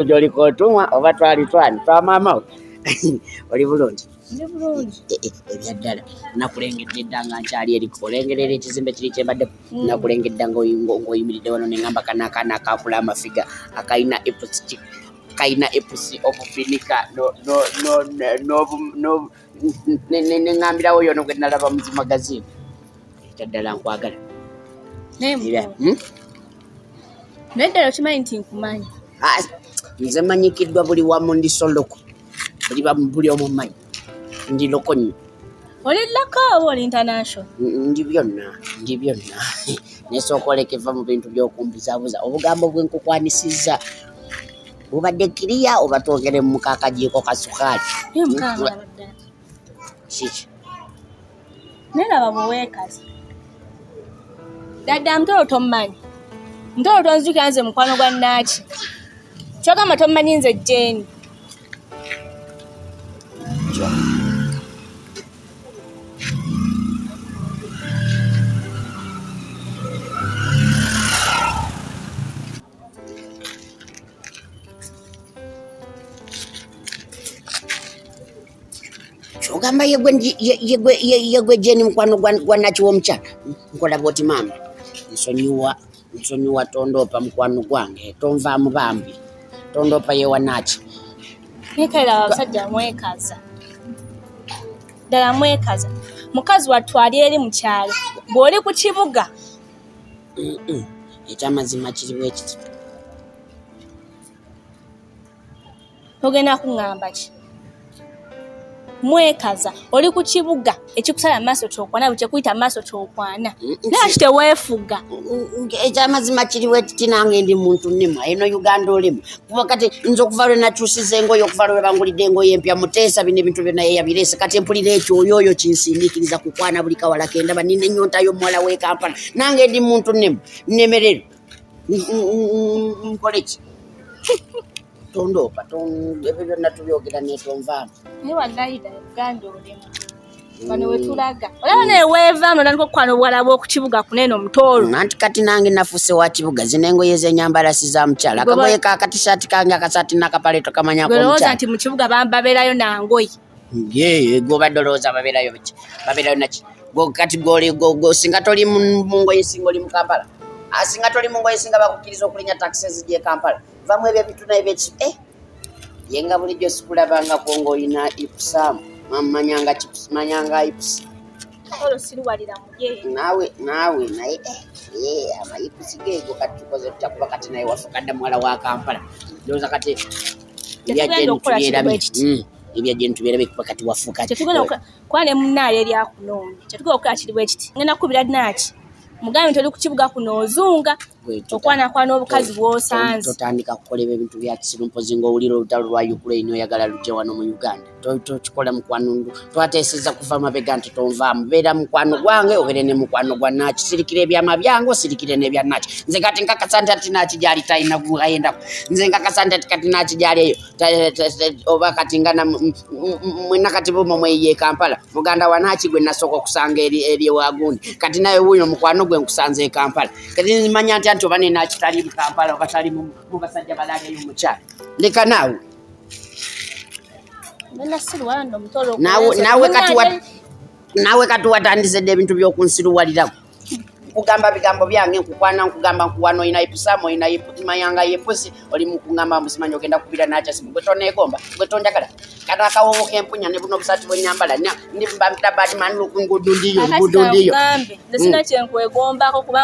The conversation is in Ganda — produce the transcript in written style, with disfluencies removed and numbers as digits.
Joli kotumwa oba twali twa mama oli bulungi ndi bulungi ebyaddala nakulengedde ddanga nkyali eriko olengerera ekizimbe kiri kyembadde nakulengedde ng'oyimiridde wano neŋŋamba kanaakaana akaakula amafiga akayina epusi obubinika neŋŋambirawo yono gwe nalaba mu zimagazini ekyaddala nkwagala naye ddala okimanyi nti nkumanyi nze manyikiddwa buli wamu ndi soloko buli omu mmanyi ndi loko nnyo oli loko oba oli international ndi byonna nesooka olekeva mu bintu by'okumbuzaabuza obugambo bwenkukwanisizza bubadde kiriya oba twogere mu kaakajiiko ka sukaali kiki neraba bweweekaza dadda Mutooro tommanyi Mutooro tonzukira nze mukwano gwa Naaki kyogamba tommanyi nze Jane kyogamba yegwe Jane mukwano gwa Naaki w'omukyala nkola bwoti mama nsonyiwa tondoopa mukwano gwange tonvaamu bambi tondoopa yewa Naaki nekalaba abasajja mwekaza ddala mwekaza mukazi watwali eri mu kyalo bw'oli ku kibuga ekyamazima kiri bwekiti ogenda kuŋŋamba ki mwekaza oli ku kibuga ekikusala maaso kyokwana bwe kyekuyita maaso kyokwana naye kiteweefuga ekyamazima kiri bwekiti nange ndi muntu nnema eno Uganda olimu kuba kati nze okuva lwe nakyusiza engoye okuva lwe bangulidde engoye empya muteesa bino ebintu byonna yeyabireese kati mpulira ekyo oyo kinsindiikiriza kukwana buli kawala kendaba nina ennyonta y'omuwala w'e Kampala nange ndi muntu nnema nnemerero nkole ki tondoopa ebyo byonna tubyogera netonvaamu naye walayida Uganda olimu bano wetulaga olaba neweevaamu otandika okukwana obuwala bw'oku kibuga kuneeno Mutooro anti kati nange nafuuse wa kibuga zino engoye z'enyambala si za mukyala akagoye ka katishaati kange akasaati n'akapale tokamanyako omukyala olowooza nti mu kibuga babeerayo nangoye gwe obadde olowooza babeerayo biki babeerayo naki kati singa toli mu ngoye singa oli mu Kampala singa toli mu ngoye singa bakukkiriza okulinya takisi ezijja e Kampala vamu ebyo ebintu naye beki yenga bulijjo sikulabangako ng'olina ipusaamu manyanga ipusi olwo siruwalira muye naawe naye amayipusi geego kati tukoze tutya kuba kati naye wafukadda muwala wa Kampala ndowooza kati ebyajeni tubeera bekuba kati wafuka kuba ne munnaayo eri akunoonya kyetugenda okukola kiri bwe kiti ngenda kukubira Naaki mugambe nti oli ku kibuga kuno ozunga okwanakwana obukazi bw'osanze totandika kukoleba ebintu bya kisiru mpozi ng'owulira olutalo lwa Ukraine oyagala lujje wano mu Uganda tokikola mukwano twateeseza kuva mabega nti tonvaamu beera mukwano gwange obeere ne mukwano gwa Naaki sirikira ebyama byange osirikire n'ebya Naaki nze kati nkakasa nti ati Naaki gyali talina gayendako nze nkakasa nti ati kati Naaki gyali eyo oba kati ngana mwena kati bumo mweyiye Kampala muganda wa Naaki gwe nasooka okusanga eri ewagundi kati naye wuuyo mukwano gwe nkusanze e Kampala kati nzimanya nti oba ne Naaki tali mu Kampala oba tali mu basajja balaageyo mukyala leka naawe naawe kati watandise dde ebintu by'okunsiruwalirako nkugamba bigambo byange nkukwana nkugamba nkuwana olina ipusaamu olina mayanga yepusi oli mukugamba musimanyi ogenda kubira Naaki asimu gwe toneegomba gwe tonjagala kati akawowo k'empunya ne buno obusaati bw'ennyambala ndimbambira badimani lukungudu ndiyo sinakyenkwegombako kuba